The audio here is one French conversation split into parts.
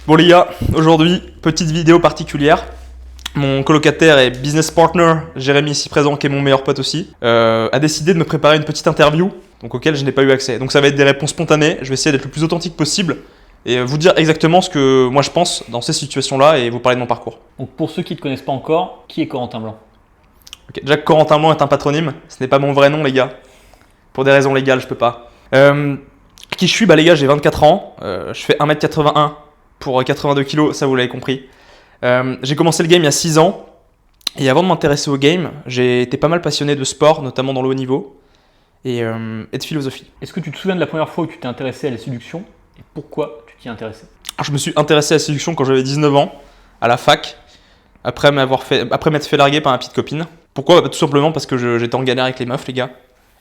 Bon les gars, aujourd'hui, petite vidéo particulière. Mon colocataire et business partner, Jérémy ici présent, qui est mon meilleur pote aussi, a décidé de me préparer une petite interview auquel je n'ai pas eu accès. Donc ça va être des réponses spontanées, je vais essayer d'être le plus authentique possible et vous dire exactement ce que moi je pense dans ces situations-là et vous parler de mon parcours. Donc pour ceux qui ne te connaissent pas encore, qui est Corentin Blanc? Okay. Déjà, Corentin Blanc est un patronyme, ce n'est pas mon vrai nom les gars. Pour des raisons légales, je peux pas. Qui je suis? Bah les gars, j'ai 24 ans, je fais 1m81 pour 82 kg, ça vous l'avez compris. J'ai commencé le game il y a 6 ans et avant de m'intéresser au game, j'ai été pas mal passionné de sport, notamment dans le haut niveau et de philosophie. Est-ce que tu te souviens de la première fois où tu t'es intéressé à la séduction et pourquoi tu t'y es intéressé? Je me suis intéressé à la séduction quand j'avais 19 ans, à la fac, après m'être fait larguer par ma petite copine. Pourquoi? Tout simplement parce que j'étais en galère avec les meufs les gars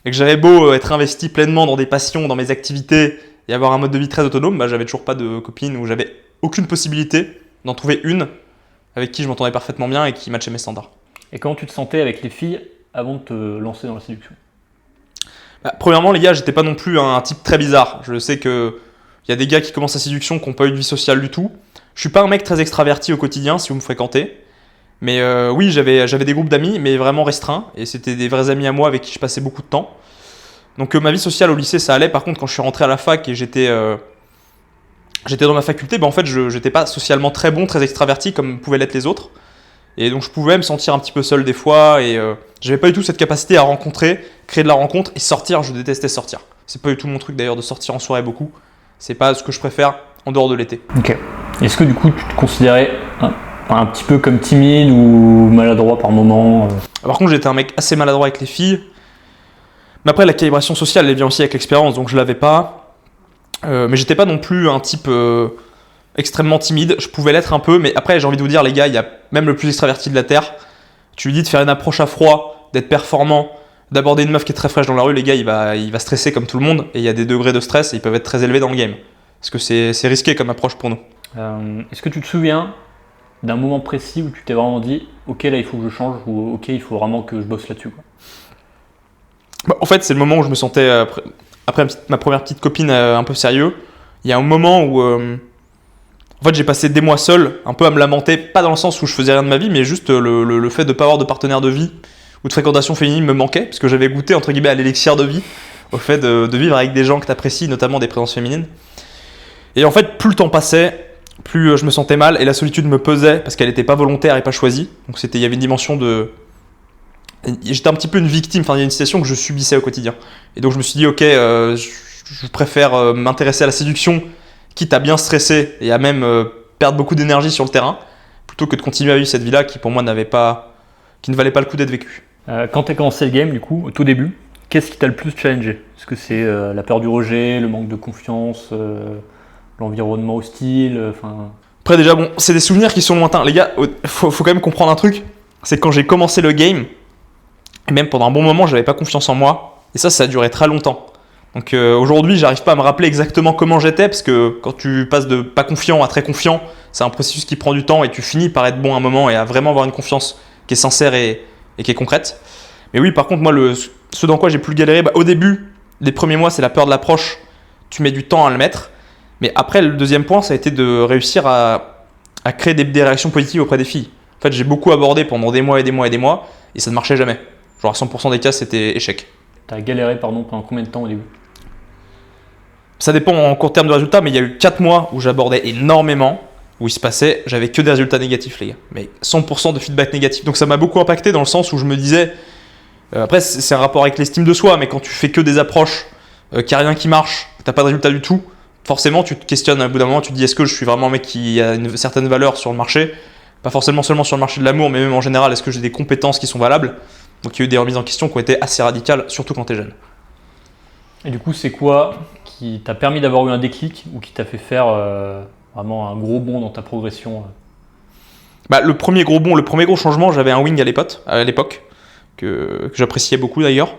et que j'avais beau être investi pleinement dans des passions, dans mes activités et avoir un mode de vie très autonome, bah, j'avais toujours pas de copine ou j'avais aucune possibilité d'en trouver une avec qui je m'entendais parfaitement bien et qui matchait mes standards. Et comment tu te sentais avec les filles avant de te lancer dans la séduction? Premièrement, les gars, j'étais pas non plus un type très bizarre. Je sais qu'il y a des gars qui commencent la séduction qui n'ont pas eu de vie sociale du tout. Je suis pas un mec très extraverti au quotidien si vous me fréquentez. Mais oui, j'avais des groupes d'amis, mais vraiment restreints. Et c'était des vrais amis à moi avec qui je passais beaucoup de temps. Donc ma vie sociale au lycée, ça allait. Par contre, quand je suis rentré à la fac et j'étais dans ma faculté, en fait, je n'étais pas socialement très bon, très extraverti comme pouvaient l'être les autres. Et donc, je pouvais me sentir un petit peu seul des fois. Et j'avais pas du tout cette capacité à rencontrer, créer de la rencontre et sortir. Je détestais sortir. C'est pas du tout mon truc d'ailleurs de sortir en soirée beaucoup. C'est pas ce que je préfère en dehors de l'été. Ok. Est-ce que du coup, tu te considérais un petit peu comme timide ou maladroit par moment? Par contre, j'étais un mec assez maladroit avec les filles. Mais après, la calibration sociale, elle vient aussi avec l'expérience. Donc, je l'avais pas. Mais j'étais pas non plus un type extrêmement timide. Je pouvais l'être un peu, mais après j'ai envie de vous dire les gars, il y a même le plus extraverti de la terre. Tu lui dis de faire une approche à froid, d'être performant, d'aborder une meuf qui est très fraîche dans la rue, les gars, il va stresser comme tout le monde. Et il y a des degrés de stress et ils peuvent être très élevés dans le game. Parce que c'est risqué comme approche pour nous. Est-ce que tu te souviens d'un moment précis où tu t'es vraiment dit ok là il faut que je change ou ok il faut vraiment que je bosse là-dessus quoi? En fait c'est le moment où je me sentais après ma première petite copine un peu sérieux, il y a un moment où en fait j'ai passé des mois seul, un peu à me lamenter, pas dans le sens où je faisais rien de ma vie, mais juste le fait de ne pas avoir de partenaire de vie ou de fréquentation féminine me manquait, parce que j'avais goûté entre guillemets à l'élixir de vie, au fait de vivre avec des gens que tu apprécies, notamment des présences féminines. Et en fait plus le temps passait, plus je me sentais mal et la solitude me pesait parce qu'elle n'était pas volontaire et pas choisie. Donc il y avait une dimension de... J'étais un petit peu une victime, enfin il y a une situation que je subissais au quotidien. Et donc je me suis dit ok, je préfère m'intéresser à la séduction, quitte à bien stresser et à même perdre beaucoup d'énergie sur le terrain, plutôt que de continuer à vivre cette vie-là qui pour moi qui ne valait pas le coup d'être vécue. Quand tu as commencé le game du coup, au tout début, qu'est-ce qui t'a le plus challengé? Est-ce que c'est la peur du rejet, le manque de confiance, l'environnement hostile, Après déjà bon, c'est des souvenirs qui sont lointains. Les gars, faut quand même comprendre un truc, c'est que quand j'ai commencé le game, et même pendant un bon moment, j'avais pas confiance en moi. Et ça a duré très longtemps. Donc aujourd'hui, j'arrive pas à me rappeler exactement comment j'étais, parce que quand tu passes de pas confiant à très confiant, c'est un processus qui prend du temps et tu finis par être bon à un moment et à vraiment avoir une confiance qui est sincère et qui est concrète. Mais oui, par contre, moi, ce dans quoi j'ai plus galéré, au début, les premiers mois, c'est la peur de l'approche. Tu mets du temps à le mettre. Mais après, le deuxième point, ça a été de réussir à créer des réactions positives auprès des filles. En fait, j'ai beaucoup abordé pendant des mois et des mois et des mois, et ça ne marchait jamais. Genre à 100% des cas, c'était échec. T'as galéré pendant combien de temps au début? Ça dépend en court terme de résultats, mais il y a eu 4 mois où j'abordais énormément, où il se passait, j'avais que des résultats négatifs les gars. Mais 100% de feedback négatif. Donc ça m'a beaucoup impacté dans le sens où je me disais, après c'est un rapport avec l'estime de soi, mais quand tu fais que des approches, qu'il n'y a rien qui marche, que tu n'as pas de résultat du tout, forcément tu te questionnes à bout d'un moment, tu te dis est-ce que je suis vraiment un mec qui a une certaine valeur sur le marché? Pas forcément seulement sur le marché de l'amour, mais même en général, est-ce que j'ai des compétences qui sont valables? Donc il y a eu des remises en question qui ont été assez radicales, surtout quand tu es jeune. Et du coup, c'est quoi qui t'a permis d'avoir eu un déclic ou qui t'a fait faire vraiment un gros bond dans ta progression? Le premier gros changement, j'avais un wing à l'époque, que j'appréciais beaucoup d'ailleurs.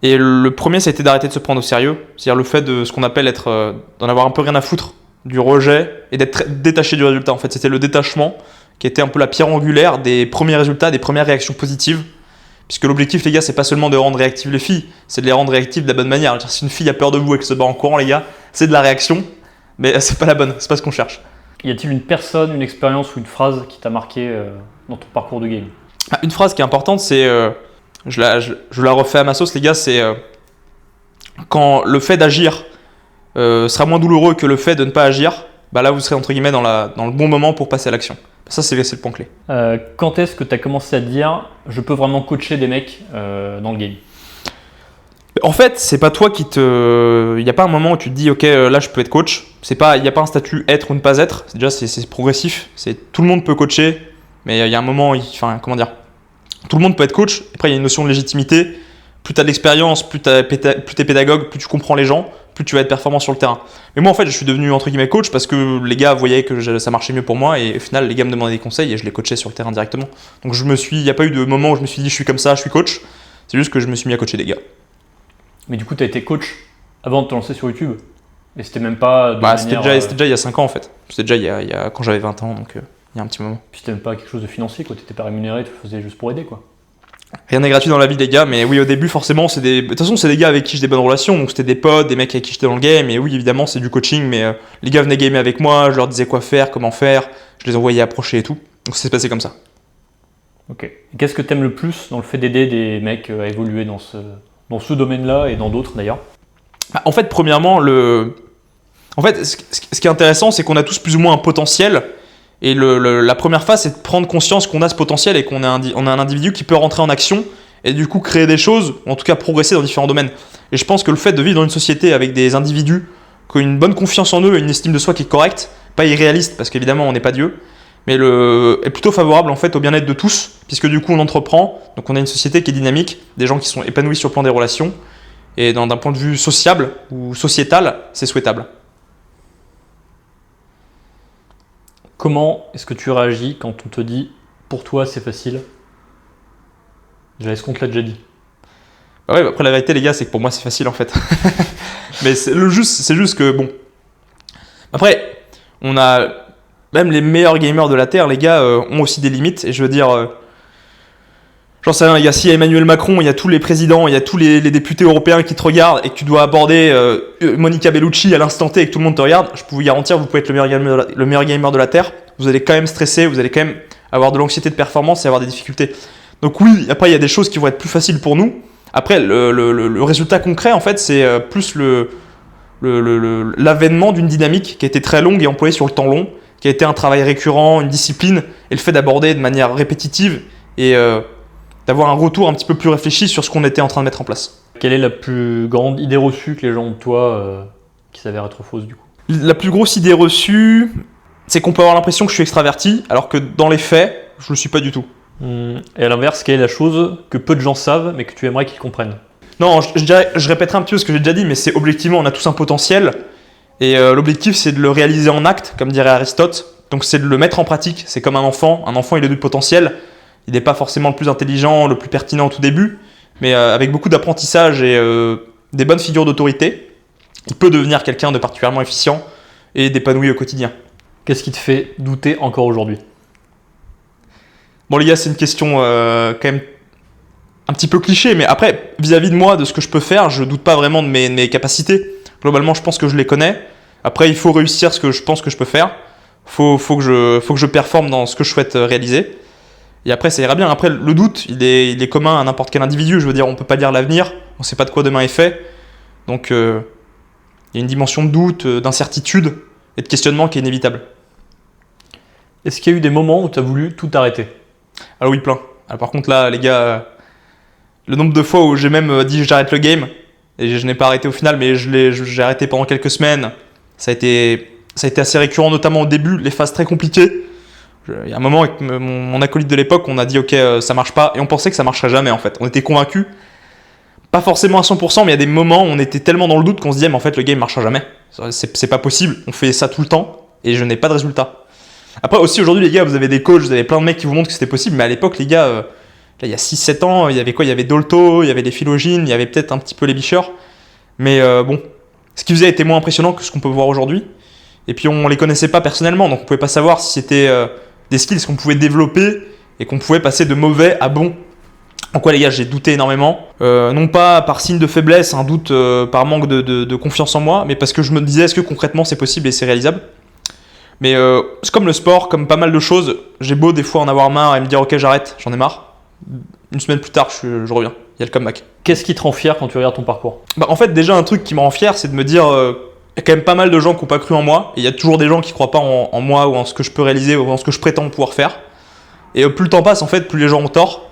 Et le premier, ça a été d'arrêter de se prendre au sérieux. C'est-à-dire le fait de ce qu'on appelle d'en avoir un peu rien à foutre du rejet et d'être détaché du résultat. En fait, c'était le détachement qui était un peu la pierre angulaire des premiers résultats, des premières réactions positives. Puisque l'objectif, les gars, c'est pas seulement de rendre réactives les filles, c'est de les rendre réactives de la bonne manière. Si une fille a peur de vous et qu'elle se bat en courant, les gars, c'est de la réaction, mais c'est pas la bonne, c'est pas ce qu'on cherche. Y a-t-il une personne, une expérience ou une phrase qui t'a marqué dans ton parcours de game? Une phrase qui est importante, c'est, je la refais à ma sauce les gars, c'est quand le fait d'agir sera moins douloureux que le fait de ne pas agir, bah là vous serez entre guillemets dans le bon moment pour passer à l'action. Ça c'est le point clé. Quand est-ce que tu as commencé à te dire je peux vraiment coacher des mecs dans le game? En fait, c'est pas toi qui te. Il n'y a pas un moment où tu te dis ok là je peux être coach. Il n'y a pas un statut être ou ne pas être. C'est progressif. Tout le monde peut coacher, mais il y a un moment, enfin comment dire, tout le monde peut être coach. Après il y a une notion de légitimité. Plus tu as de l'expérience, plus tu es pédagogue, plus tu comprends les gens, plus tu vas être performant sur le terrain. Mais moi en fait je suis devenu entre guillemets coach parce que les gars voyaient que ça marchait mieux pour moi et au final les gars me demandaient des conseils et je les coachais sur le terrain directement. Donc il n'y a pas eu de moment où je me suis dit je suis comme ça, je suis coach. C'est juste que je me suis mis à coacher des gars. Mais du coup tu as été coach avant de te lancer sur YouTube? Et c'était même pas de manière... C'était déjà il y a 5 ans en fait. C'était déjà il y a quand j'avais 20 ans, donc il y a un petit moment. Puis c'était même pas quelque chose de financier, quoi. T'étais pas rémunéré, tu le faisais juste pour aider, quoi. Rien n'est gratuit dans la vie les gars, mais oui au début forcément de toute façon c'est des gars avec qui j'ai des bonnes relations, donc c'était des potes, des mecs avec qui j'étais dans le game, et oui évidemment c'est du coaching, mais les gars venaient gamer avec moi, je leur disais quoi faire, comment faire, je les envoyais approcher et tout, donc ça s'est passé comme ça. Ok. Et qu'est-ce que t'aimes le plus dans le fait d'aider des mecs à évoluer dans ce domaine-là et dans d'autres d'ailleurs? En fait premièrement ce qui est intéressant c'est qu'on a tous plus ou moins un potentiel. Et la première phase, c'est de prendre conscience qu'on a ce potentiel et qu'on a un individu qui peut rentrer en action et du coup créer des choses, ou en tout cas progresser dans différents domaines. Et je pense que le fait de vivre dans une société avec des individus qui ont une bonne confiance en eux et une estime de soi qui est correcte, pas irréaliste parce qu'évidemment on n'est pas Dieu, mais est plutôt favorable en fait au bien-être de tous, puisque du coup on entreprend, donc on a une société qui est dynamique, des gens qui sont épanouis sur le plan des relations, et d'un point de vue sociable ou sociétal, c'est souhaitable. Comment est-ce que tu réagis quand on te dit pour toi c'est facile? Est-ce qu'on te l'a déjà dit? Ouais, après la vérité les gars c'est que pour moi c'est facile en fait. Mais c'est juste que bon. Après, on a même les meilleurs gamers de la Terre, les gars ont aussi des limites. Et je veux dire, j'en sais rien, les gars, s'il y a Emmanuel Macron, il y a tous les présidents, il y a tous les députés européens qui te regardent et que tu dois aborder Monica Bellucci à l'instant T et que tout le monde te regarde, je peux vous garantir, vous pouvez être le meilleur gamer de la Terre, vous allez quand même stresser, vous allez quand même avoir de l'anxiété de performance et avoir des difficultés. Donc oui, après il y a des choses qui vont être plus faciles pour nous. Après, le résultat concret, en fait, c'est plus l'avènement d'une dynamique qui a été très longue et employée sur le temps long, qui a été un travail récurrent, une discipline, et le fait d'aborder de manière répétitive et d'avoir un retour un petit peu plus réfléchi sur ce qu'on était en train de mettre en place. Quelle est la plus grande idée reçue que les gens ont de toi qui s'avère être fausse du coup? La plus grosse idée reçue, c'est qu'on peut avoir l'impression que je suis extraverti, alors que dans les faits, je ne le suis pas du tout. Et à l'inverse, quelle est la chose que peu de gens savent mais que tu aimerais qu'ils comprennent? Non, je répéterai un petit peu ce que j'ai déjà dit, mais c'est objectivement, on a tous un potentiel, et l'objectif c'est de le réaliser en acte, comme dirait Aristote, donc c'est de le mettre en pratique. C'est comme un enfant il a du potentiel, il n'est pas forcément le plus intelligent, le plus pertinent au tout début, mais avec beaucoup d'apprentissage et des bonnes figures d'autorité, il peut devenir quelqu'un de particulièrement efficient et d'épanoui au quotidien. Qu'est-ce qui te fait douter encore aujourd'hui? Bon les gars, c'est une question quand même un petit peu cliché, mais après, vis-à-vis de moi, de ce que je peux faire, je doute pas vraiment de mes capacités. Globalement, je pense que je les connais. Après, il faut réussir ce que je pense que je peux faire. Faut que je performe dans ce que je souhaite réaliser. Et après, ça ira bien. Après, le doute, il est commun à n'importe quel individu. Je veux dire, on peut pas lire l'avenir. On sait pas de quoi demain est fait. Donc, il y a une dimension de doute, d'incertitude et de questionnement qui est inévitable. Est-ce qu'il y a eu des moments où tu as voulu tout arrêter? Ah oui, plein. Alors, par contre, là, les gars, le nombre de fois où j'ai même dit j'arrête le game, et je n'ai pas arrêté au final, mais j'ai arrêté pendant quelques semaines. Ça a été assez récurrent, notamment au début, les phases très compliquées. Il y a un moment avec mon acolyte de l'époque, on a dit ok, ça marche pas, et on pensait que ça marcherait jamais en fait. On était convaincus, pas forcément à 100%, mais il y a des moments où on était tellement dans le doute qu'on se disait mais en fait le game marchera jamais. C'est pas possible, on fait ça tout le temps, et je n'ai pas de résultat. Après aussi aujourd'hui les gars, vous avez des coachs, vous avez plein de mecs qui vous montrent que c'était possible, mais à l'époque les gars, là, il y a 6-7 ans, il y avait quoi? Il y avait Dolto, il y avait les Philogines, il y avait peut-être un petit peu les Bicheurs, mais bon, ce qu'ils faisaient était moins impressionnant que ce qu'on peut voir aujourd'hui. Et puis on les connaissait pas personnellement, donc on pouvait pas savoir si c'était des skills qu'on pouvait développer et qu'on pouvait passer de mauvais à bon. En quoi les gars, j'ai douté énormément, non pas par signe de faiblesse, un doute par manque de confiance en moi, mais parce que je me disais est-ce que concrètement c'est possible et c'est réalisable. Mais c'est comme le sport, comme pas mal de choses, j'ai beau des fois en avoir marre et me dire ok j'arrête, j'en ai marre. Une semaine plus tard, je reviens. Il y a le comeback. Qu'est-ce qui te rend fier quand tu regardes ton parcours? Bah, en fait, déjà, un truc qui me rend fier, c'est de me dire il y a quand même pas mal de gens qui n'ont pas cru en moi. Et il y a toujours des gens qui ne croient pas en moi ou en ce que je peux réaliser ou en ce que je prétends pouvoir faire. Et plus le temps passe, en fait, plus les gens ont tort.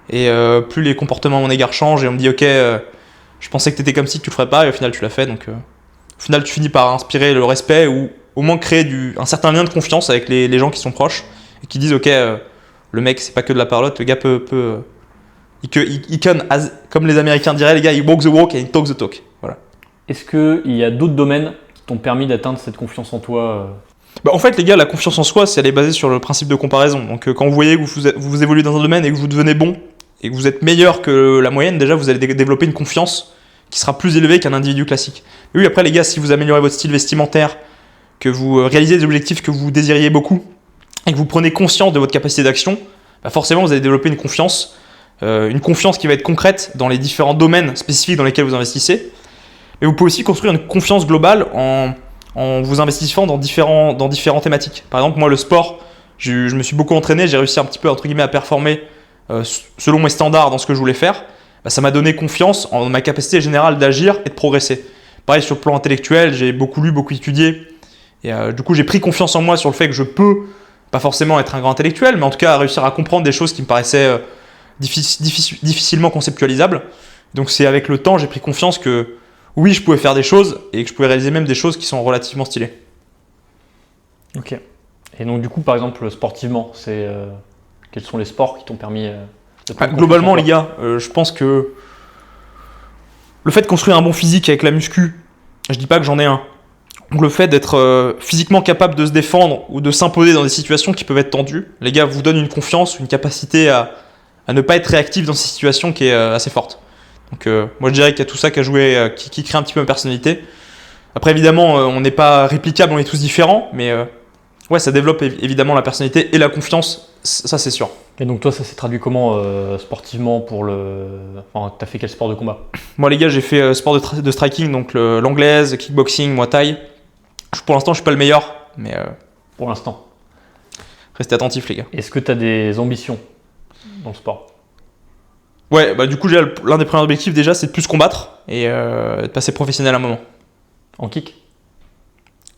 Et plus les comportements à mon égard changent. Et on me dit ok, je pensais que tu étais comme si tu le ferais pas. Et au final, tu l'as fait. Donc, au final, tu finis par inspirer le respect ou au moins créer un certain lien de confiance avec les gens qui sont proches. Et qui disent ok, le mec, c'est pas que de la parlotte. Le gars peut il can, comme les Américains diraient, les gars, il walk the walk et il talk the talk. Voilà. Est-ce qu'il y a d'autres domaines qui t'ont permis d'atteindre cette confiance en toi? En fait, les gars, la confiance en soi, elle est basée sur le principe de comparaison. Donc, quand vous voyez que vous évoluez dans un domaine et que vous devenez bon et que vous êtes meilleur que la moyenne, déjà, vous allez développer une confiance qui sera plus élevée qu'un individu classique. Et oui, après, les gars, si vous améliorez votre style vestimentaire, que vous réalisez des objectifs que vous désiriez beaucoup et que vous prenez conscience de votre capacité d'action, forcément, vous allez développer une confiance qui va être concrète dans les différents domaines spécifiques dans lesquels vous investissez. Mais vous pouvez aussi construire une confiance globale en vous investissant dans différentes thématiques. Par exemple, moi, le sport, je me suis beaucoup entraîné, j'ai réussi un petit peu entre guillemets à performer selon mes standards dans ce que je voulais faire. Ça m'a donné confiance en ma capacité générale d'agir et de progresser. Pareil, sur le plan intellectuel, j'ai beaucoup lu, beaucoup étudié. Et du coup, j'ai pris confiance en moi sur le fait que je peux, pas forcément être un grand intellectuel, mais en tout cas réussir à comprendre des choses qui me paraissaient difficilement conceptualisable. Donc c'est avec le temps, j'ai pris confiance que oui, je pouvais faire des choses et que je pouvais réaliser même des choses qui sont relativement stylées. Ok. Et donc du coup, par exemple, sportivement, quels sont les sports qui t'ont permis de prendre globalement, les gars, je pense que le fait de construire un bon physique avec la muscu, je dis pas que j'en ai un. Donc le fait d'être physiquement capable de se défendre ou de s'imposer dans des situations qui peuvent être tendues, les gars, vous donne une confiance, une capacité à ne pas être réactif dans ces situations qui est assez forte. Donc moi je dirais qu'il y a tout ça qui a joué, qui crée un petit peu ma personnalité. Après évidemment on n'est pas réplicable, on est tous différents, mais ouais ça développe évidemment la personnalité et la confiance, ça c'est sûr. Et donc toi ça s'est traduit comment sportivement Enfin t'as fait quel sport de combat? Moi les gars j'ai fait sport de striking, donc l'anglaise, kickboxing, muay thai. Pour l'instant je suis pas le meilleur, mais pour l'instant. Restez attentifs les gars. Est-ce que t'as des ambitions dans le sport? Ouais, du coup, l'un des premiers objectifs déjà, c'est de plus combattre et de passer professionnel à un moment. En kick?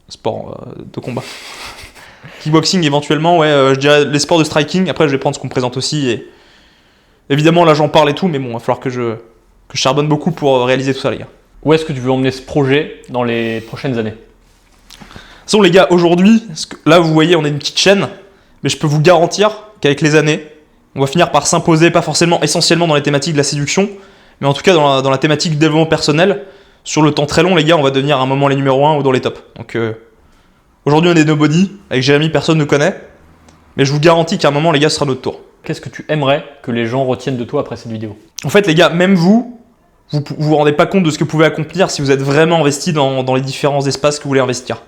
Sport de combat. Kickboxing éventuellement, ouais, je dirais les sports de striking. Après, je vais prendre ce qu'on me présente aussi. Et évidemment, là, j'en parle et tout, mais bon, il va falloir que je charbonne beaucoup pour réaliser tout ça, les gars. Où est-ce que tu veux emmener ce projet dans les prochaines années? De toute façon, les gars, aujourd'hui, là, vous voyez, on est une petite chaîne, mais je peux vous garantir qu'avec les années, on va finir par s'imposer, pas forcément essentiellement dans les thématiques de la séduction, mais en tout cas dans la thématique du développement personnel. Sur le temps très long, les gars, on va devenir à un moment les numéros 1 ou dans les tops. Donc aujourd'hui, on est nobody. Avec Jérémy, personne ne nous connaît. Mais je vous garantis qu'à un moment, les gars, ce sera notre tour. Qu'est-ce que tu aimerais que les gens retiennent de toi après cette vidéo? En fait, les gars, même vous vous rendez pas compte de ce que vous pouvez accomplir si vous êtes vraiment investi dans les différents espaces que vous voulez investir.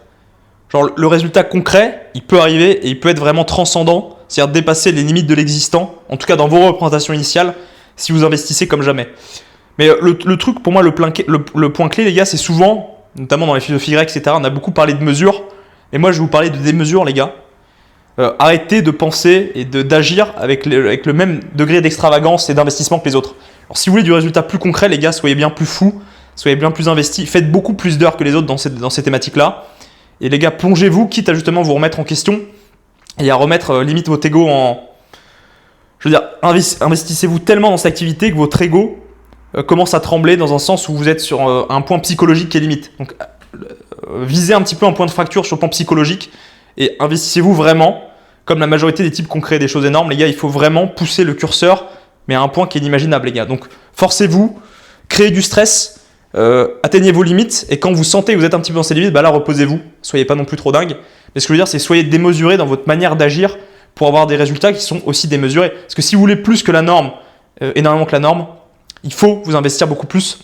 Genre, le résultat concret, il peut arriver et il peut être vraiment transcendant, c'est-à-dire dépasser les limites de l'existant, en tout cas dans vos représentations initiales, si vous investissez comme jamais. Mais le truc, pour moi, le point clé, les gars, c'est souvent, notamment dans les philosophies grecques, etc., on a beaucoup parlé de mesures, et moi, je vais vous parler de démesure, les gars. Arrêtez de penser et d'agir avec le même degré d'extravagance et d'investissement que les autres. Alors, si vous voulez du résultat plus concret, les gars, soyez bien plus fous, soyez bien plus investis, faites beaucoup plus d'heures que les autres dans ces thématiques-là. Et les gars, plongez-vous, quitte à justement vous remettre en question et à remettre limite votre ego en... Je veux dire, investissez-vous tellement dans cette activité que votre ego commence à trembler dans un sens où vous êtes sur un point psychologique qui est limite. Donc, visez un petit peu un point de fracture sur le plan psychologique et investissez-vous vraiment, comme la majorité des types qui ont créé des choses énormes. Les gars, il faut vraiment pousser le curseur, mais à un point qui est inimaginable, les gars. Donc, forcez-vous, créez du stress, atteignez vos limites, et quand vous sentez que vous êtes un petit peu dans ces limites, là, reposez-vous. Soyez pas non plus trop dingue. Mais ce que je veux dire, c'est soyez démesurés dans votre manière d'agir pour avoir des résultats qui sont aussi démesurés. Parce que si vous voulez plus que la norme, énormément que la norme, il faut vous investir beaucoup plus.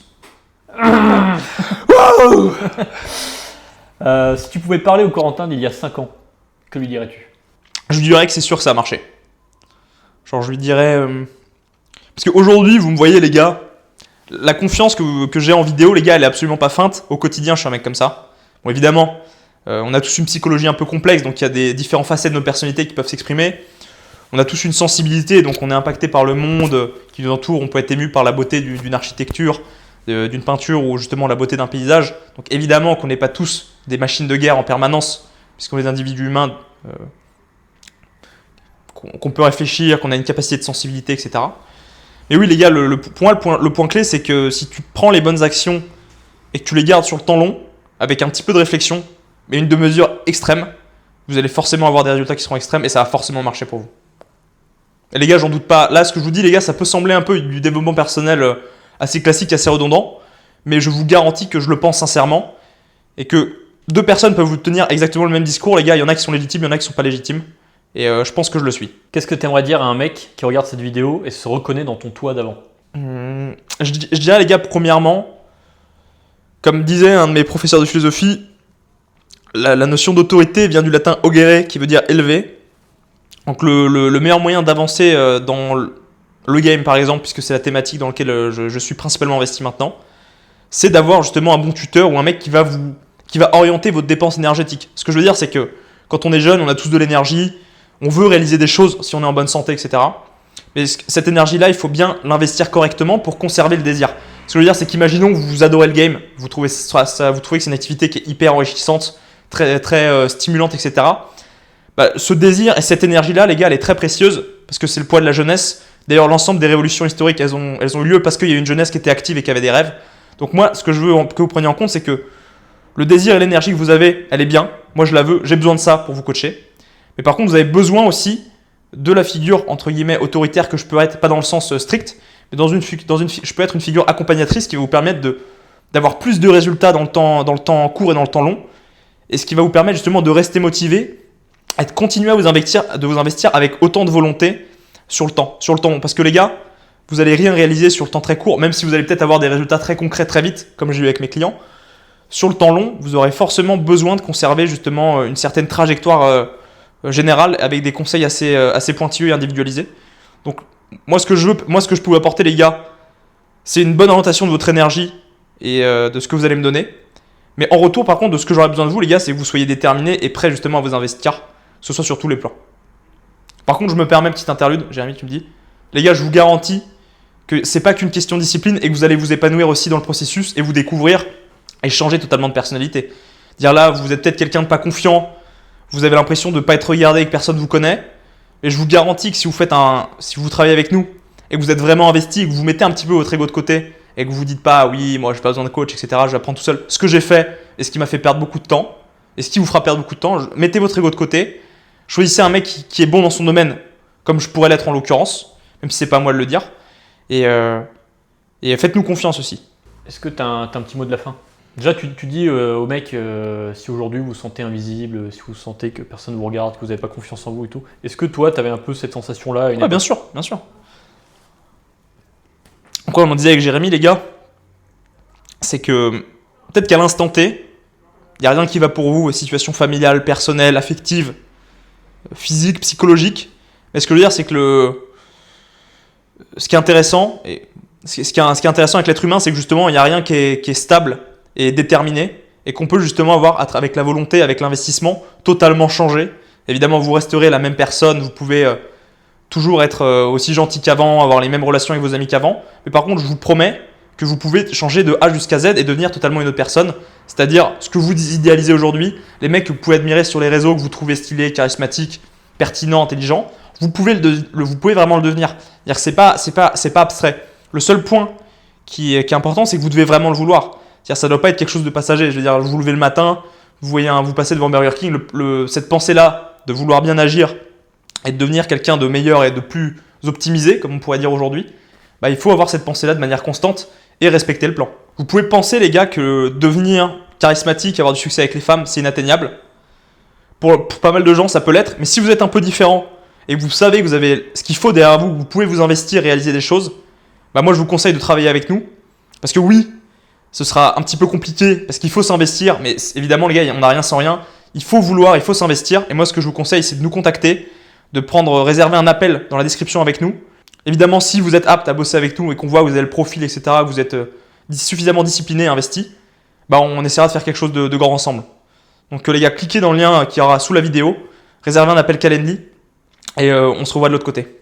Si tu pouvais parler au Corentin d'il y a 5 ans, que lui dirais-tu? Je lui dirais que c'est sûr que ça a marché. Genre, je lui dirais... Parce qu'aujourd'hui, vous me voyez, les gars, la confiance que j'ai en vidéo, les gars, elle est absolument pas feinte. Au quotidien, je suis un mec comme ça. Bon, évidemment, On a tous une psychologie un peu complexe, donc il y a des différentes facettes de nos personnalités qui peuvent s'exprimer. On a tous une sensibilité, donc on est impacté par le monde qui nous entoure. On peut être ému par la beauté d'une architecture, d'une peinture ou justement la beauté d'un paysage. Donc évidemment qu'on n'est pas tous des machines de guerre en permanence, puisqu'on est des individus humains, qu'on peut réfléchir, qu'on a une capacité de sensibilité, etc. Mais oui les gars, pour moi le point clé, c'est que si tu prends les bonnes actions et que tu les gardes sur le temps long, avec un petit peu de réflexion, mais une mesure extrême, vous allez forcément avoir des résultats qui seront extrêmes et ça va forcément marcher pour vous. Et les gars, j'en doute pas. Là, ce que je vous dis, les gars, ça peut sembler un peu du développement personnel assez classique, assez redondant, mais je vous garantis que je le pense sincèrement et que deux personnes peuvent vous tenir exactement le même discours. Les gars, il y en a qui sont légitimes, il y en a qui sont pas légitimes. Et je pense que je le suis. Qu'est-ce que tu aimerais dire à un mec qui regarde cette vidéo et se reconnaît dans ton toi d'avant? Je dirais, les gars, premièrement, comme disait un de mes professeurs de philosophie, la notion d'autorité vient du latin augere, qui veut dire élever. Donc le meilleur moyen d'avancer dans le game, par exemple, puisque c'est la thématique dans laquelle je suis principalement investi maintenant, c'est d'avoir justement un bon tuteur ou un mec qui va orienter votre dépense énergétique. Ce que je veux dire, c'est que quand on est jeune, on a tous de l'énergie, on veut réaliser des choses si on est en bonne santé, etc. Mais cette énergie-là, il faut bien l'investir correctement pour conserver le désir. Ce que je veux dire, c'est qu'imaginons que vous adorez le game, vous trouvez que c'est une activité qui est hyper enrichissante, très, très stimulante, etc. Ce désir et cette énergie-là, les gars, elle est très précieuse parce que c'est le poids de la jeunesse. D'ailleurs, l'ensemble des révolutions historiques, elles ont eu lieu parce qu'il y a une jeunesse qui était active et qui avait des rêves. Donc moi, ce que je veux que vous preniez en compte, c'est que le désir et l'énergie que vous avez, elle est bien. Moi, je la veux, j'ai besoin de ça pour vous coacher. Mais par contre, vous avez besoin aussi de la figure, entre guillemets, autoritaire que je peux être, pas dans le sens strict, mais je peux être une figure accompagnatrice qui va vous permettre d'avoir plus de résultats dans le temps court et dans le temps long. Et ce qui va vous permettre justement de rester motivé et de continuer à vous investir avec autant de volonté sur le temps long. Parce que les gars, vous n'allez rien réaliser sur le temps très court, même si vous allez peut-être avoir des résultats très concrets très vite, comme j'ai eu avec mes clients. Sur le temps long, vous aurez forcément besoin de conserver justement une certaine trajectoire générale avec des conseils assez pointilleux et individualisés. Donc moi ce que je peux vous apporter les gars, c'est une bonne orientation de votre énergie et de ce que vous allez me donner. Mais en retour par contre de ce que j'aurais besoin de vous les gars, c'est que vous soyez déterminés et prêts justement à vous investir, que ce soit sur tous les plans. Par contre je me permets une petite interlude, Jérémy tu me dis, les gars je vous garantis que c'est pas qu'une question de discipline et que vous allez vous épanouir aussi dans le processus et vous découvrir et changer totalement de personnalité. Dire là vous êtes peut-être quelqu'un de pas confiant, vous avez l'impression de ne pas être regardé et que personne ne vous connaît. Et je vous garantis que si vous travaillez avec nous et que vous êtes vraiment investi et que vous mettez un petit peu votre ego de côté et que vous ne vous dites pas oui, moi je n'ai pas besoin de coach, etc. Je vais apprendre tout seul. Ce que j'ai fait et ce qui m'a fait perdre beaucoup de temps et ce qui vous fera perdre beaucoup de temps, mettez votre ego de côté. Choisissez un mec qui est bon dans son domaine, comme je pourrais l'être en l'occurrence, même si c'est pas à moi de le dire. Et faites-nous confiance aussi. Est-ce que tu as un petit mot de la fin? Déjà, tu dis au mec, si aujourd'hui vous vous sentez invisible, si vous sentez que personne ne vous regarde, que vous n'avez pas confiance en vous et tout, est-ce que toi, tu avais un peu cette sensation-là? Ouais, bien sûr. Donc, comme on disait avec Jérémy, les gars, c'est que peut-être qu'à l'instant T, il n'y a rien qui va pour vous, situation familiale, personnelle, affective, physique, psychologique. Mais ce que je veux dire, c'est que ce qui est intéressant, ce qui est intéressant avec l'être humain, c'est que justement, il n'y a rien qui est stable et déterminé et qu'on peut justement avoir avec la volonté, avec l'investissement, totalement changer. Évidemment, vous resterez la même personne, vous pouvez toujours être aussi gentil qu'avant, avoir les mêmes relations avec vos amis qu'avant. Mais par contre, je vous promets que vous pouvez changer de A jusqu'à Z et devenir totalement une autre personne. C'est-à-dire ce que vous idéalisez aujourd'hui, les mecs que vous pouvez admirer sur les réseaux, que vous trouvez stylés, charismatiques, pertinents, intelligents, vous pouvez vraiment le devenir. C'est-à-dire que c'est pas abstrait. Le seul point qui est important, c'est que vous devez vraiment le vouloir. C'est-à-dire ça ne doit pas être quelque chose de passager. Je veux dire, vous levez le matin, vous passez devant Burger King, cette pensée-là de vouloir bien agir et de devenir quelqu'un de meilleur et de plus optimisé, comme on pourrait dire aujourd'hui, il faut avoir cette pensée-là de manière constante et respecter le plan. Vous pouvez penser, les gars, que devenir charismatique, avoir du succès avec les femmes, c'est inatteignable. Pour pas mal de gens, ça peut l'être, mais si vous êtes un peu différent et que vous savez que vous avez ce qu'il faut derrière vous, vous pouvez vous investir, réaliser des choses, moi je vous conseille de travailler avec nous. Parce que oui, ce sera un petit peu compliqué parce qu'il faut s'investir, mais évidemment les gars, on n'a rien sans rien. Il faut vouloir, il faut s'investir. Et moi ce que je vous conseille, c'est de nous contacter, de réserver un appel dans la description avec nous. Évidemment, si vous êtes apte à bosser avec nous et qu'on voit que vous avez le profil, etc., que vous êtes suffisamment discipliné et investi, on essaiera de faire quelque chose de grand ensemble. Donc les gars, cliquez dans le lien qui aura sous la vidéo, réservez un appel Calendly et on se revoit de l'autre côté.